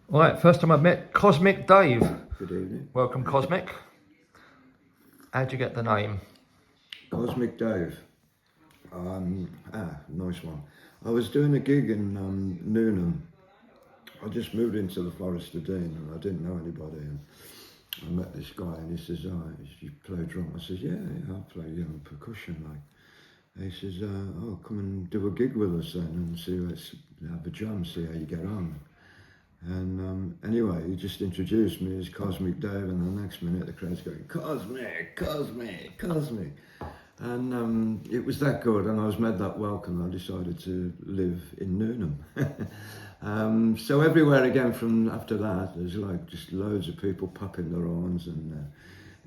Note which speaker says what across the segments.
Speaker 1: Right, first time I've met Cozmic Dave.
Speaker 2: Good evening.
Speaker 1: Welcome, Cozmic. How'd you get the name?
Speaker 2: Cosmic Dave. Nice one. I was doing a gig in Newnham. I just moved into the Forest of Dean and I didn't know anybody. And I met this guy and he says, "Oh, you play drum?" I says, "Yeah, I play percussion." Like, he says, "Oh, come and do a gig with us then and let's have a jam, see how you get on." And anyway, he just introduced me as Cosmic Dave, and the next minute the crowd's going, "Cosmic, Cosmic, Cosmic." And it was that good, and I was made that welcome. I decided to live in Newnham. So everywhere again from after that, there's like just loads of people popping their horns, and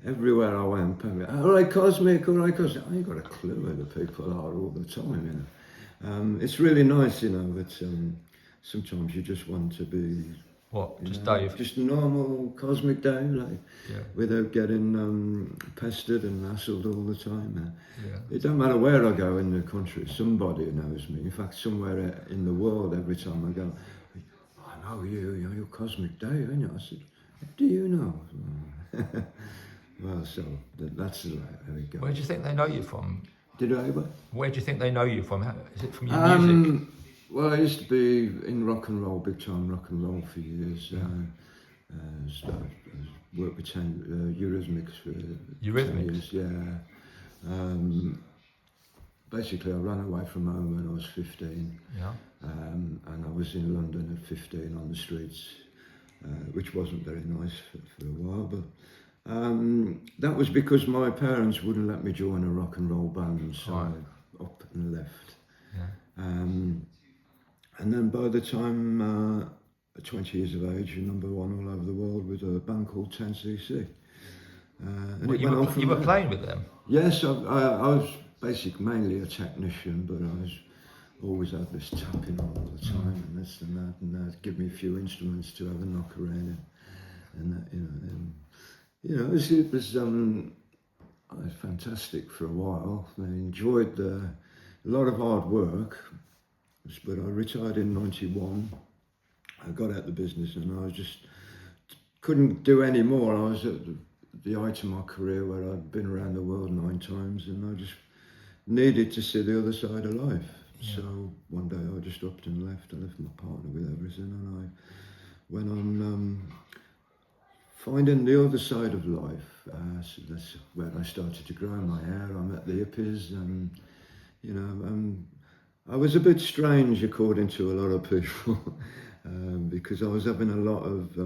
Speaker 2: everywhere I went, "All right, Cosmic, all right, Cosmic." I ain't got a clue who the people are all the time, It's really nice, that sometimes you just want to be
Speaker 1: Just Dave?
Speaker 2: just normal Cosmic Dave, without getting pestered and hassled all the time. It don't matter where I go in the country, somebody knows me. In fact, somewhere in the world, every time I go, "I know you're Cosmic Dave, aren't you?" I said, "Do you know?" Well, so that's the way it goes.
Speaker 1: Where do you think they know you from?
Speaker 2: Did I ever?
Speaker 1: Where do you think they know you from? Is it from your music?
Speaker 2: Well, I used to be in rock and roll, big time rock and roll for years. Worked with Eurythmics for 10 years. Yeah. Basically, I ran away from home when I was 15.
Speaker 1: Yeah.
Speaker 2: And I was in London at 15 on the streets, which wasn't very nice for a while. But that was because my parents wouldn't let me join a rock and roll band, so I up and left.
Speaker 1: Yeah.
Speaker 2: And then by the time 20 years of age, you're number one all over the world with a band called 10cc.
Speaker 1: You were playing with them?
Speaker 2: Yes, I was basically mainly a technician, but I was always had this tapping on all the time and this and that, and they'd give me a few instruments to have a knock around it was fantastic for a while. I enjoyed a lot of hard work. But I retired in '91. I got out of the business and I just couldn't do any more. I was at the height of my career where I'd been around the world 9 times and I just needed to see the other side of life. Yeah. So one day I just upped and left. I left my partner with everything and I went on finding the other side of life. So that's where I started to grow my hair. I met the hippies and, I was a bit strange, according to a lot of people, because I was having a lot of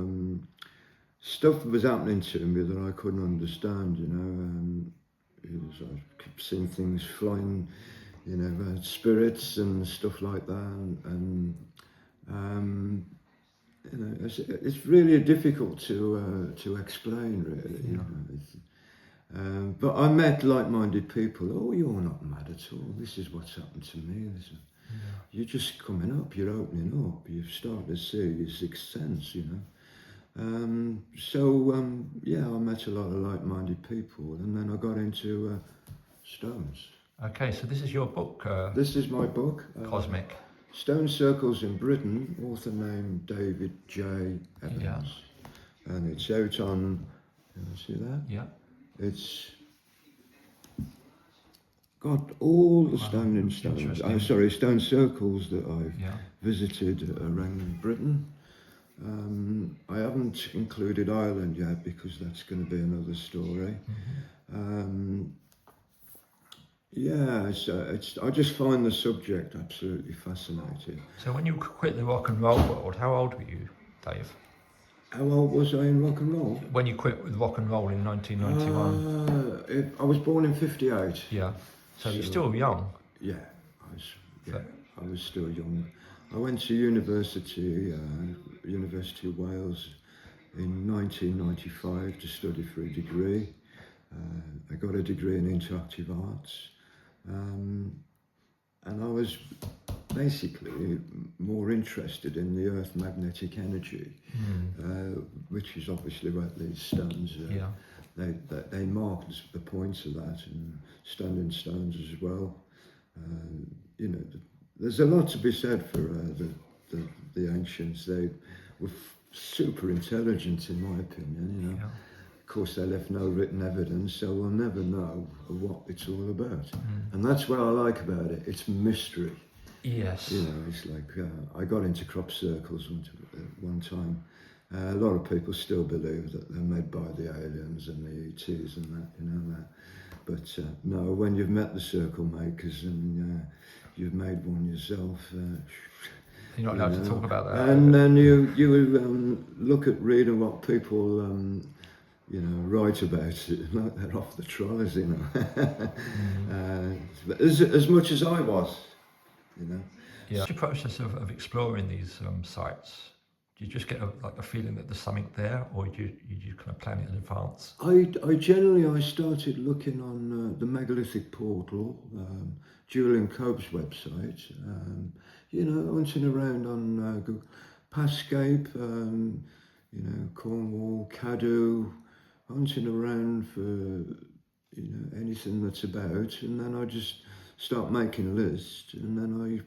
Speaker 2: stuff was happening to me that I couldn't understand, I kept seeing things flying, spirits and stuff like that, and it's really difficult to explain, really. But I met like-minded people. "Oh, you're not mad at all. This is what's happened to me. You're just coming up. You're opening up. You've started to see your sixth sense, I met a lot of like-minded people, and then I got into stones.
Speaker 1: Okay, so this is your book.
Speaker 2: This is my book,
Speaker 1: Cozmic.
Speaker 2: Stone Circles in Britain. Author named David J. Evans, and it's out on. See that?
Speaker 1: Yeah.
Speaker 2: It's got all the stone circles that I've visited around Britain. I haven't included Ireland yet because that's going to be another story. I just find the subject absolutely fascinating.
Speaker 1: So when you quit the rock and roll world, how old were you, Dave?
Speaker 2: How old was I in rock and roll?
Speaker 1: When you quit with rock and roll in 1991?
Speaker 2: I was born in 58.
Speaker 1: Yeah, so you're still young.
Speaker 2: Yeah, I was still young. I went to University of Wales in 1995 to study for a degree. I got a degree in interactive arts. And I was basically more interested in the Earth magnetic energy, which is obviously what these stones they marked the points of that, and standing stones as well. There's a lot to be said for the ancients. They were super intelligent, in my opinion. You know,
Speaker 1: Yeah.
Speaker 2: of course, they left no written evidence, so we'll never know what it's all about. And that's what I like about it. It's mystery.
Speaker 1: Yes.
Speaker 2: You know, it's like I got into crop circles one time. A lot of people still believe that they're made by the aliens and the ETs and that, you know that. But no, when you've met the circle makers and you've made one yourself,
Speaker 1: You're not allowed to talk about that.
Speaker 2: and then you look at reading what people write about it, like they're off the trolleys, you know. As much as I was, you know.
Speaker 1: Yeah. What's your process of exploring these sites? Do you just get a feeling that there's something there, or you kind of plan it in advance?
Speaker 2: I started looking on the megalithic portal, Julian Cope's website, hunting around on Google, Pascape, Cornwall, Caddo, hunting around for anything that's about, and then I just start making a list, and then I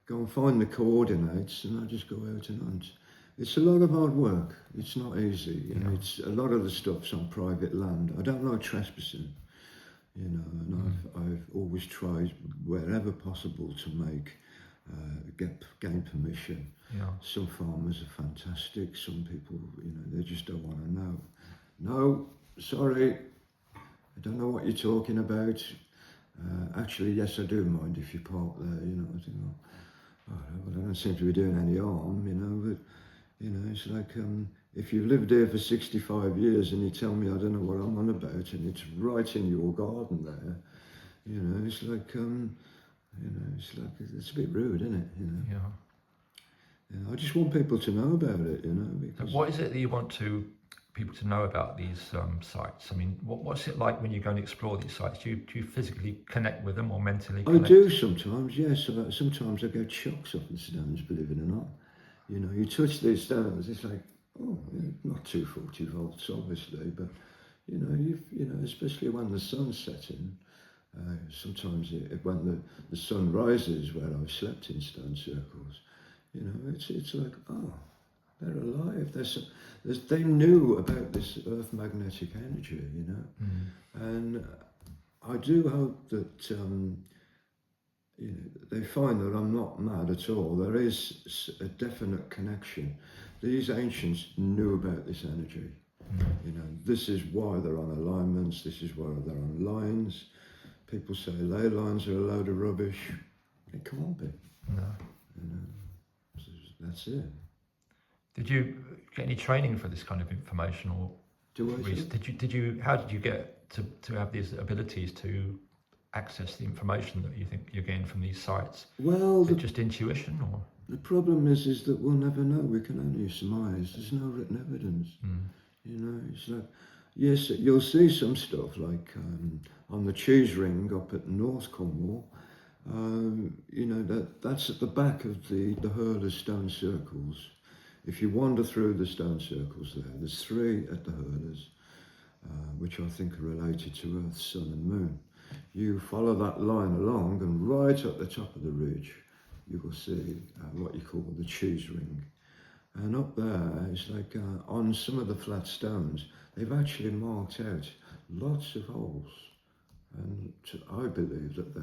Speaker 2: go and find the coordinates, and I just go out and hunt. It's a lot of hard work. It's not easy. You know, it's a lot of the stuff's on private land. I don't like trespassing, and I've always tried wherever possible to gain permission.
Speaker 1: Yeah.
Speaker 2: Some farmers are fantastic. Some people, they just don't want to know. No, sorry, I don't know what you're talking about. Actually, yes, I do mind if you park there. I think, well, I don't seem to be doing any harm, but. It's like if you've lived here for 65 years and you tell me I don't know what I'm on about and it's right in your garden there, it's like, it's a bit rude, isn't it?
Speaker 1: Yeah.
Speaker 2: I just want people to know about it, because...
Speaker 1: So what is it that you want people to know about these sites? I mean, what's it like when you go and explore these sites? Do you physically connect with them or mentally connect?
Speaker 2: I do sometimes, yes. Sometimes I get shocks off the stones, believe it or not. You touch these stones, it's like, not 240 volts, obviously, but, especially when the sun's setting, sometimes when the sun rises where I've slept in stone circles, it's like, oh, they're alive. They knew about this earth magnetic energy, and I do hope that they find that I'm not mad at all. There is a definite connection. These ancients knew about this energy. This is why they're on alignments. This is why they're on lines. People say ley lines are a load of rubbish. It can't be.
Speaker 1: No.
Speaker 2: That's it.
Speaker 1: Did you get any training for this kind of information, or how did you get to have these abilities to access the information that you think you're getting from these sites?
Speaker 2: Well,
Speaker 1: is it just intuition, or?
Speaker 2: The problem is that we'll never know. We can only surmise. There's no written evidence. It's like, yes, you'll see some stuff like on the cheese ring up at North Cornwall. That's at the back of the hurler's stone circles. If you wander through the stone circles there's 3 at the hurlers, which I think are related to Earth, Sun and Moon. You follow that line along, and right at the top of the ridge, you will see what you call the cheese ring. And up there, it's like on some of the flat stones, they've actually marked out lots of holes. And I believe that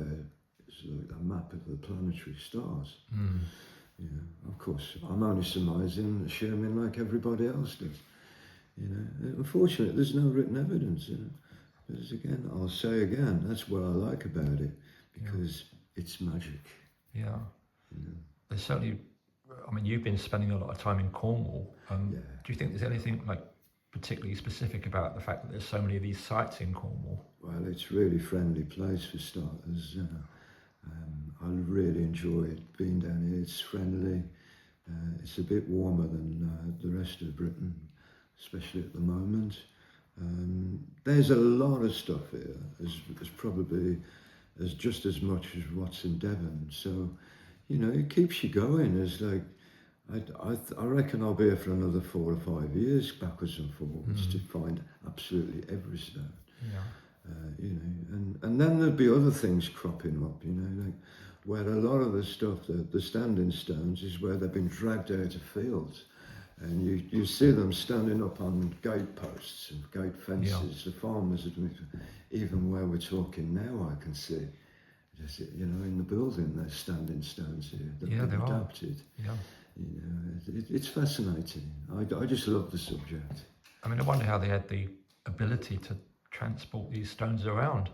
Speaker 2: it's like a map of the planetary stars. Of course, I'm only surmising, assuming like everybody else does. Unfortunately, there's no written evidence. But again, I'll say again, that's what I like about it, because it's magic.
Speaker 1: Yeah. There's certainly, I mean, you've been spending a lot of time in Cornwall. Do you think there's anything like particularly specific about the fact that there's so many of these sites in Cornwall?
Speaker 2: Well, it's a really friendly place for starters. I really enjoy it being down here. It's friendly. It's a bit warmer than the rest of Britain, especially at the moment. There's a lot of stuff here, as probably as just as much as what's in Devon. So, it keeps you going. It's like, I reckon I'll be here for another 4 or 5 years, backwards and forwards, to find absolutely every stone. And then there'll be other things cropping up, like where a lot of the stuff, the standing stones, is where they've been dragged out of fields. And you see them standing up on gate posts and gate fences. The farmers, even where we're talking now, I can see. Just, in the building, there's standing stones here. They've been adapted.
Speaker 1: Yeah.
Speaker 2: It's fascinating. I just love the subject.
Speaker 1: I mean, I wonder how they had the ability to transport these stones around.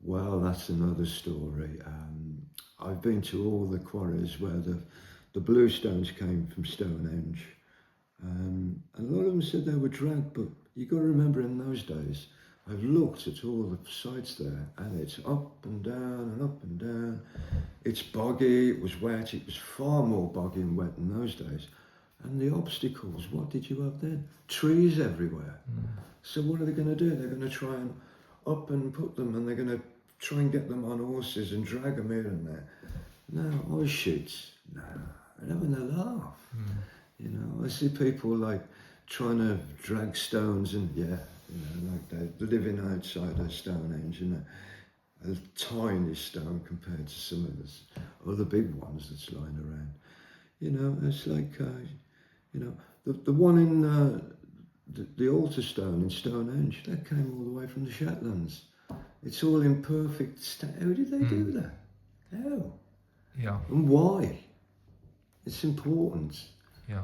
Speaker 2: Well, that's another story. I've been to all the quarries where the blue stones came from Stonehenge. And a lot of them said they were dragged, but you've got to remember in those days, I've looked at all the sites there, and it's up and down and up and down. It's boggy, it was wet, it was far more boggy and wet in those days. And the obstacles, what did you have then? Trees everywhere. So what are they going to do? They're going to try and up and put them, and they're going to try and get them on horses and drag them here and there. No, ice sheets. No, they're having a laugh. I see people like trying to drag stones and like they're living outside of Stonehenge, a tiny stone compared to some of the other big ones that's lying around. It's like, the one in the altar stone in Stonehenge, that came all the way from the Shetlands. It's all in perfect state. How did they do that? How?
Speaker 1: Yeah.
Speaker 2: And why? It's important.
Speaker 1: Yeah.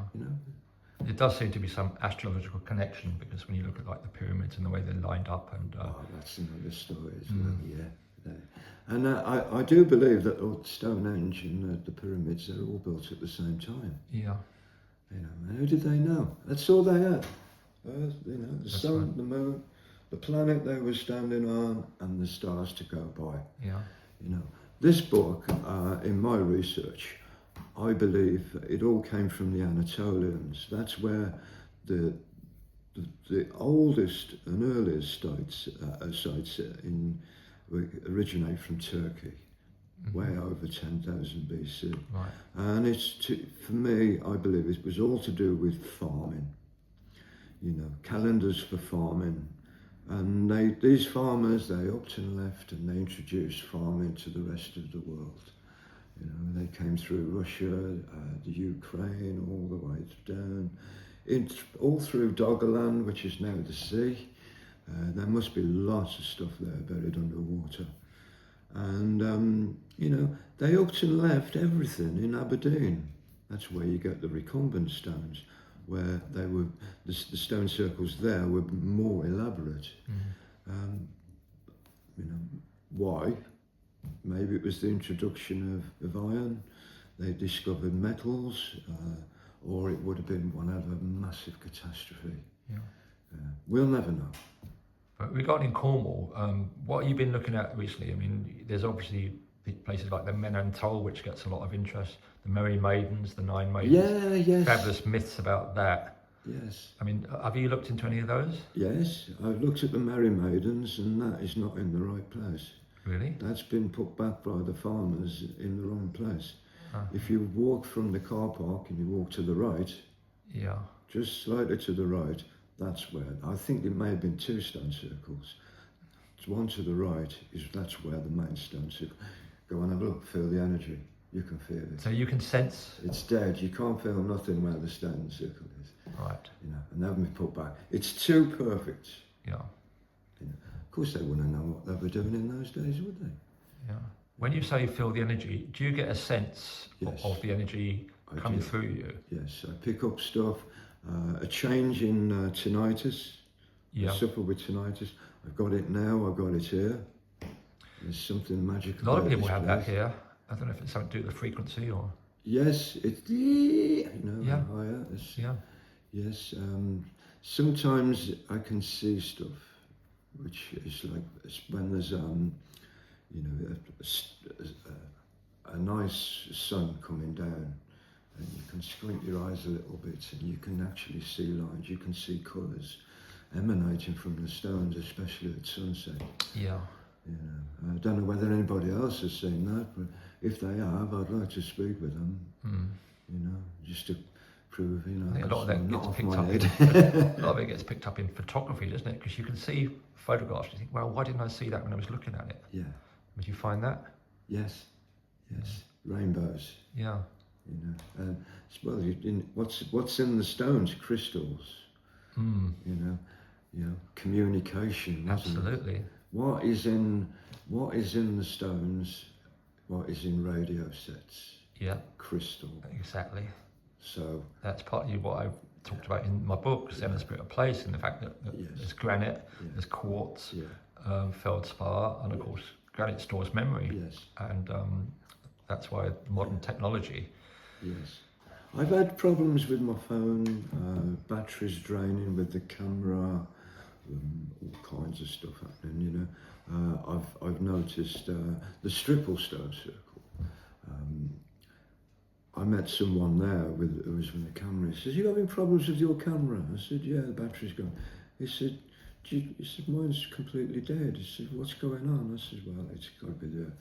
Speaker 1: It does seem to be some astrological connection, because when you look at like the pyramids and the way they're lined up and...
Speaker 2: that's another story as well, yeah. And I do believe that Stonehenge and the pyramids, they're all built at the same time.
Speaker 1: Yeah.
Speaker 2: And who did they know? That's all they had. Earth, the sun, the moon, the planet they were standing on, and the stars to go by.
Speaker 1: Yeah.
Speaker 2: This book, in my research, I believe it all came from the Anatolians. That's where the oldest and earliest sites originate from Turkey, way over 10,000 BC.
Speaker 1: Right.
Speaker 2: And for me, I believe it was all to do with farming. Calendars for farming. And these farmers, they upped and left, and they introduced farming to the rest of the world. They came through Russia, the Ukraine, all the way down, all through Doggerland, which is now the sea. There must be lots of stuff there buried underwater. And, they upped and left everything in Aberdeen. That's where you get the recumbent stones, where they were, the stone circles there were more elaborate. Why? Maybe it was the introduction of iron. They discovered metals, or it would have been one of a massive catastrophe.
Speaker 1: Yeah.
Speaker 2: We'll never know.
Speaker 1: But regarding Cornwall, what have you been looking at recently? I mean, there's obviously places like the Menantol, which gets a lot of interest. The Merry Maidens, the Nine Maidens.
Speaker 2: Yeah, yes.
Speaker 1: Fabulous myths about that.
Speaker 2: Yes.
Speaker 1: I mean, have you looked into any of those?
Speaker 2: Yes, I've looked at the Merry Maidens, and that is not in the right place.
Speaker 1: Really?
Speaker 2: That's been put back by the farmers in the wrong place.
Speaker 1: Ah.
Speaker 2: If you walk from the car park and you walk to the right,
Speaker 1: yeah,
Speaker 2: just slightly to the right, that's where, I think it may have been two stone circles. One to the right, that's where the main stone circle. Go and have a look, feel the energy. You can feel it.
Speaker 1: So you can sense...
Speaker 2: It's dead. You can't feel nothing where the stone circle is.
Speaker 1: Right.
Speaker 2: And they've been put back. It's too perfect.
Speaker 1: Yeah.
Speaker 2: Of course they wouldn't know what they were doing in those days, would they?
Speaker 1: Yeah. When you say you feel the energy, do you get a sense
Speaker 2: Yes.
Speaker 1: of the energy coming through you?
Speaker 2: Yes, I pick up stuff. A change in tinnitus.
Speaker 1: Yeah.
Speaker 2: I suffer with tinnitus. I've got it now. I've got it here. There's something magical.
Speaker 1: A lot of people
Speaker 2: about
Speaker 1: have
Speaker 2: this
Speaker 1: that here. I don't know if it's something to do with the frequency or...
Speaker 2: Yes, it's
Speaker 1: Yeah.
Speaker 2: higher.
Speaker 1: Yeah.
Speaker 2: Yes. Sometimes I can see stuff, which is like when there's a nice sun coming down, and you can squint your eyes a little bit, and you can actually see lines. You can see colours emanating from the stones, especially at sunset.
Speaker 1: Yeah.
Speaker 2: I don't know whether anybody else has seen that, but if they have, I'd like to speak with them. Just to prove,
Speaker 1: I think a lot of that
Speaker 2: not
Speaker 1: gets
Speaker 2: off
Speaker 1: picked
Speaker 2: my
Speaker 1: up.
Speaker 2: head.
Speaker 1: A lot of it gets picked up in photography, doesn't it? Because you can see photographs. You think, well, why didn't I see that when I was looking at it?
Speaker 2: Yeah.
Speaker 1: Would you find that?
Speaker 2: Yes. Yes. Rainbows.
Speaker 1: Yeah.
Speaker 2: you know. And well, what's in the stones? Crystals, you know, communication.
Speaker 1: Absolutely.
Speaker 2: What is in the stones? What is in radio sets?
Speaker 1: Yeah.
Speaker 2: Crystal.
Speaker 1: Exactly.
Speaker 2: So
Speaker 1: that's partly what I've talked about in my book, Zen and Spirit of Place, and the fact that there's granite, there's quartz, feldspar, and of course granite stores memory.
Speaker 2: Yes.
Speaker 1: And that's why modern technology.
Speaker 2: Yes. I've had problems with my phone, batteries draining with the camera, all kinds of stuff happening, you know. I've noticed the Stripple Stone Circle. I met someone there who was with the camera. He says, "You having problems with your camera?" I said, "Yeah, the battery's gone." He said, "Mine's completely dead." He said, "What's going on?" I said, "Well, it's got to be there.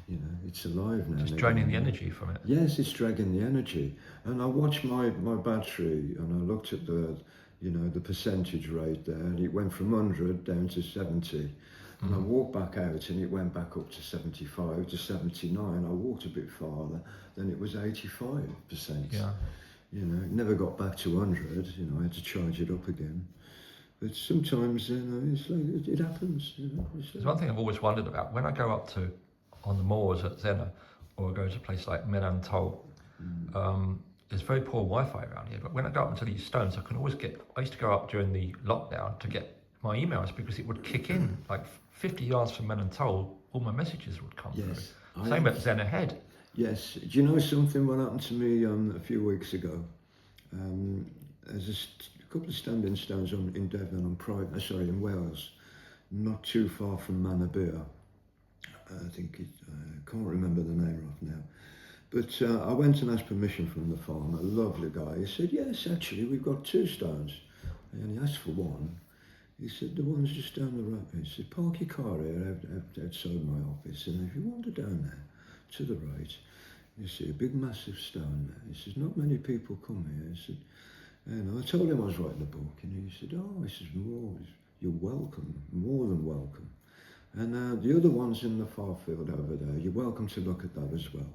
Speaker 2: You know, it's alive now."
Speaker 1: Just draining the energy from it.
Speaker 2: Yes, it's dragging the energy. And I watched my battery and I looked at the percentage rate there, and it went from 100 down to 70. And I walked back out and it went back up to 75 to 79. I walked a bit farther, then it was 85%.
Speaker 1: Yeah.
Speaker 2: You know, it never got back to 100. You know, I had to charge it up again. But sometimes, you know, it's like it happens. You know,
Speaker 1: there's one thing I've always wondered about. When I go up to on the moors at Zena, or I go to a place like Menantol, there's very poor Wi-Fi around here. But when I go up into these stones, I used to go up during the lockdown to get my emails because it would kick in like 50 yards from Menantol. All my messages would come through. Same at Zena Head.
Speaker 2: Yes. Do you know something? What happened to me a few weeks ago? There's a couple of standing stones in Devon in Wales, not too far from Manabir. I can't remember the name right now. But I went and asked permission from the farmer, a lovely guy. He said, "Yes, actually, we've got 2 stones." And he asked for one. He said, "The one's just down the road." He said, "Park your car here outside my office, and if you wander down there to the right, you see a big massive stone there." He says, "Not many people come here." He said, and I told him I was writing a book, and he said, "Oh," he says, "you're welcome, more than welcome. And the other one's in the far field over there. You're welcome to look at that as well."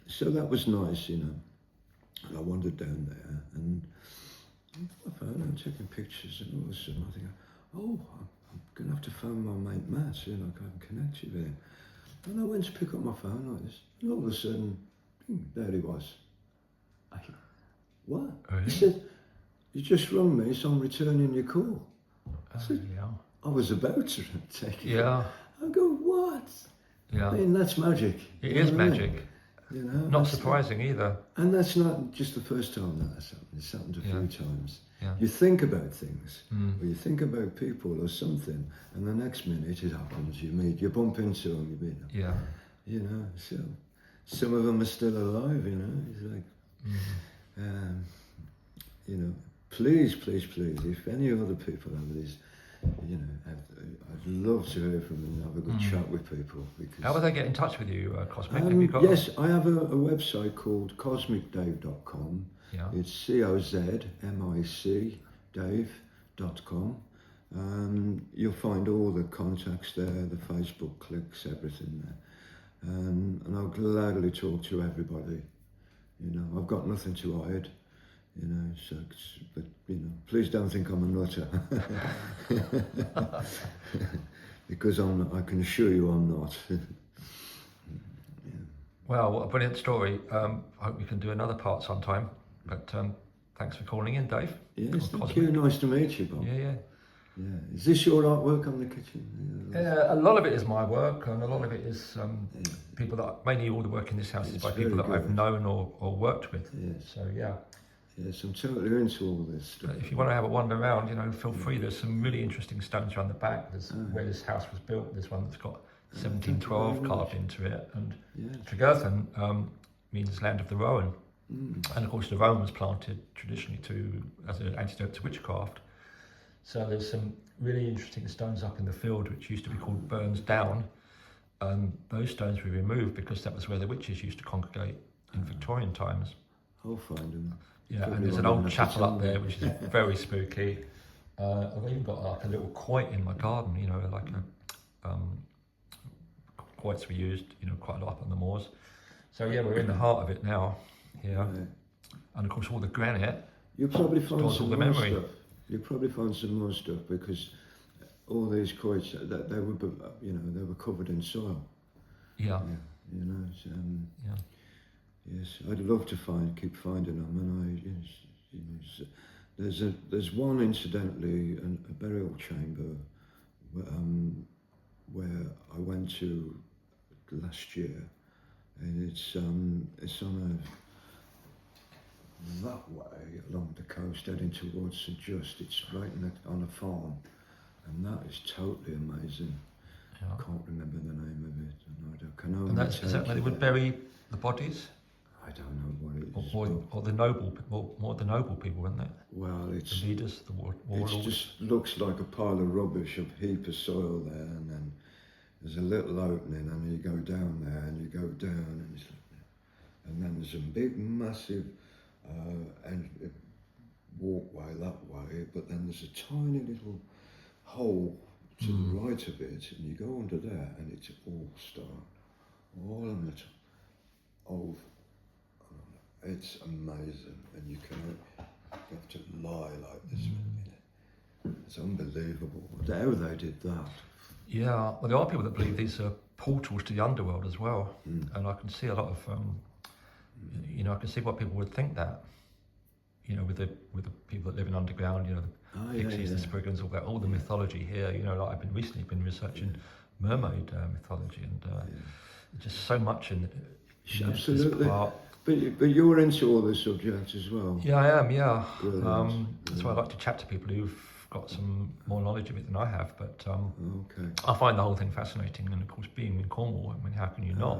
Speaker 2: So that was nice, you know. And I wandered down there, and I'm taking pictures, and all of a sudden I think, "Oh, I'm going to have to phone my mate Matt, you know, I can connect you with him." And I went to pick up my phone like this, and all of a sudden, there he was. I said, "What?"
Speaker 1: Oh, yeah.
Speaker 2: He said, "You just rung me, so I'm returning your call." I said,
Speaker 1: yeah.
Speaker 2: I was about to take it.
Speaker 1: Yeah.
Speaker 2: I go, "What?"
Speaker 1: Yeah.
Speaker 2: I mean, that's magic.
Speaker 1: It is magic.
Speaker 2: You know,
Speaker 1: not surprising either.
Speaker 2: And that's not just the first time that's happened. It's happened a few times.
Speaker 1: Yeah.
Speaker 2: You think about things, or you think about people or something, and the next minute it happens. You bump into them.
Speaker 1: Yeah.
Speaker 2: You know, so some of them are still alive. You know, it's like, you know, please, if any other people have these, you know, I'd love to hear from them and have a good chat with people. Because
Speaker 1: how would they get in touch with you, Cosmic? Have you got
Speaker 2: yes, I have a website called cosmicdave.com.
Speaker 1: Yeah.
Speaker 2: It's COZMIC Dave.com. You'll find all the contacts there, the Facebook clicks, everything there. And I'll gladly talk to everybody. You know, I've got nothing to hide. You know, but you know, please don't think I'm a nutter, because I can assure you I'm not. Yeah. Well,
Speaker 1: what a brilliant story. I hope we can do another part sometime. But thanks for calling in, Dave.
Speaker 2: Yes, thank you. Nice to meet you, Bob.
Speaker 1: Yeah.
Speaker 2: Is this your artwork on the kitchen?
Speaker 1: Yeah, a lot of it is my work, and a lot of it is people that mainly all the work in this house is by people that I've known or worked with.
Speaker 2: Yes.
Speaker 1: So yeah.
Speaker 2: Yes, I'm totally into all this stuff.
Speaker 1: If you want to have a wander around, you know, feel free. There's some really interesting stones around the back. There's where this house was built. There's one that's got 1712 carved into it, and Tregerthen means land of the rowan. And of course the rowan was planted traditionally as an antidote to witchcraft. So there's some really interesting stones up in the field which used to be called Burns Down. Those stones were removed because that was where the witches used to congregate in Victorian times.
Speaker 2: I'll find them.
Speaker 1: Yeah, and there's an old chapel up there which is very spooky. I've even got like a little quoit in my garden, you know, like a quoits we used, you know, quite a lot up on the moors. So yeah, we're in the heart of it now. Yeah,
Speaker 2: Right.
Speaker 1: and of course all the granite.
Speaker 2: You'll probably find
Speaker 1: Stores all
Speaker 2: some
Speaker 1: the
Speaker 2: more
Speaker 1: memory.
Speaker 2: stuff. You'll probably find some more stuff because all these quotes that they were, they were covered in soil.
Speaker 1: Yeah.
Speaker 2: It's,
Speaker 1: Yeah.
Speaker 2: yes, I'd love to keep finding them, and there's one incidentally, a burial chamber, where I went to last year, and it's on that way along the coast, heading towards St Just. It's right on a farm, and that is totally amazing.
Speaker 1: Yeah.
Speaker 2: I can't remember the name of it, and I can only
Speaker 1: And is that where they would bury the bodies?
Speaker 2: I don't know what it is.
Speaker 1: Or the noble, more the noble people, weren't it?
Speaker 2: Well, it's
Speaker 1: the leaders, the warlords.
Speaker 2: It just looks like a pile of rubbish, a heap of soil there, and then there's a little opening, and you go down there, and you go down, and then there's a big, massive walkway that way, but then there's a tiny little hole to the right of it, and you go under there, and it's all stone, all on the top. Oh, it's amazing, and you have to lie like this. It's unbelievable. How they did that.
Speaker 1: Yeah, well, there are people that believe these are portals to the underworld as well, and I can see a lot of, I can see why people would think that. With the people that live in underground, the pixies, the spriggans, all the mythology here. Like I've recently been researching mermaid mythology, and just so much in
Speaker 2: absolutely.
Speaker 1: This part.
Speaker 2: But you're into all this subject as well.
Speaker 1: Yeah, I am. Yeah,
Speaker 2: Brilliant.
Speaker 1: that's why I like to chat to people who've got some more knowledge of it than I have. But
Speaker 2: okay.
Speaker 1: I find the whole thing fascinating, and of course, being in Cornwall, I mean, how can you not?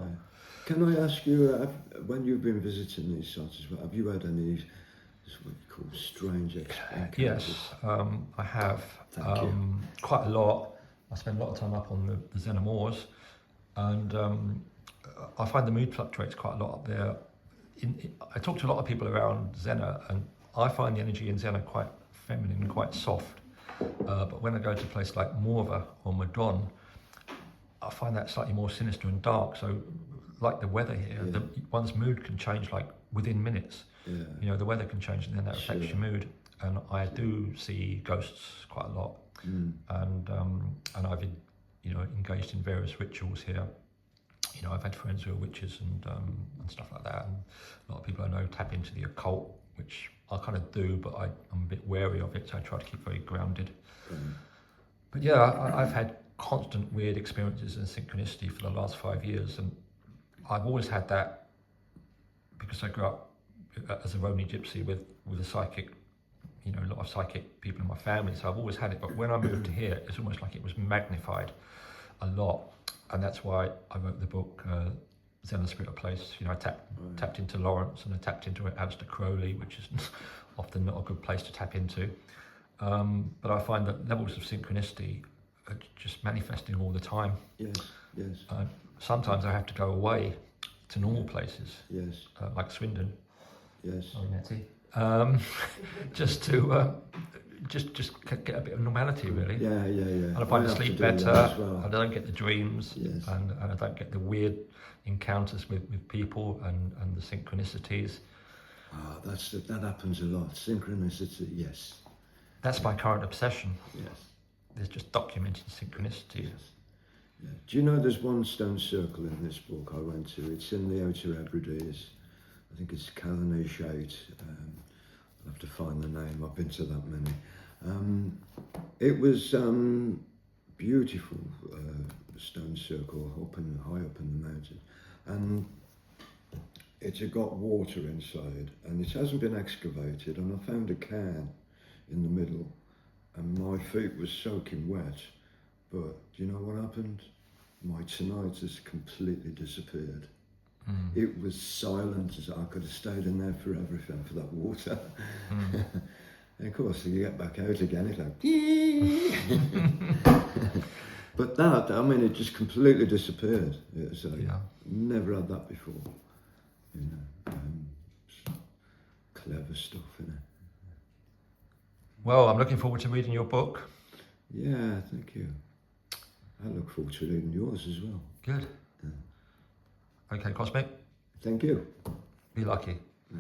Speaker 2: Can I ask you, when you've been visiting these sites as well, have you had any what you call strange experiences?
Speaker 1: Yes, I have. Quite a lot. I spend a lot of time up on the Zena Moors, and I find the mood fluctuates quite a lot up there. I talk to a lot of people around Zena, and I find the energy in Zena quite feminine and quite soft. But when I go to a place like Morva or Madron, I find that slightly more sinister and dark. So, like the weather here, one's mood can change like within minutes.
Speaker 2: Yeah.
Speaker 1: The weather can change, and then that affects your mood. And I do see ghosts quite a lot, and I've engaged in various rituals here. I've had friends who are witches and stuff like that, and a lot of people I know tap into the occult, which I kind of do, but I'm a bit wary of it, so I try to keep very grounded. But yeah, I've had constant weird experiences in synchronicity for the last 5 years, and I've always had that because I grew up as a Romany gypsy with a psychic, a lot of psychic people in my family, so I've always had it. But when I moved to here, it's almost like it was magnified a lot. And that's why I wrote the book, Zen and Spirit of Place. I tapped into Lawrence, and I tapped into Aleister Crowley, which is often not a good place to tap into. But I find that levels of synchronicity are just manifesting all the time.
Speaker 2: Yes.
Speaker 1: Sometimes I have to go away to normal places, like Swindon.
Speaker 2: Yes.
Speaker 1: Sorry, Nettie. Just to just get a bit of normality, really.
Speaker 2: Yeah.
Speaker 1: And I find I sleep better. Well. I don't get the dreams, and I don't get the weird encounters with people and the synchronicities.
Speaker 2: That happens a lot. Synchronicity, yes.
Speaker 1: That's my current obsession.
Speaker 2: Yes.
Speaker 1: There's just documented synchronicities.
Speaker 2: Yes. Yeah. Do you know there's one stone circle in this book I went to? It's in the Outer Hebrides. I think it's Callanish 8. I'll have to find the name. I've been to that many. It was beautiful stone circle high up in the mountain, and it had got water inside, and it hasn't been excavated. And I found a can in the middle, and my feet were soaking wet. But do you know what happened? My tinnitus completely disappeared. It was silent, as I could have stayed in there forever if not for that water. And of course, you get back out again, it's like, but that, it just completely disappeared. So never had that before. Clever stuff, innit?
Speaker 1: Well, I'm looking forward to reading your book.
Speaker 2: Yeah, thank you. I look forward to reading yours as well.
Speaker 1: Good. Okay, Cosmic,
Speaker 2: Thank you.
Speaker 1: Be lucky.
Speaker 2: Yeah.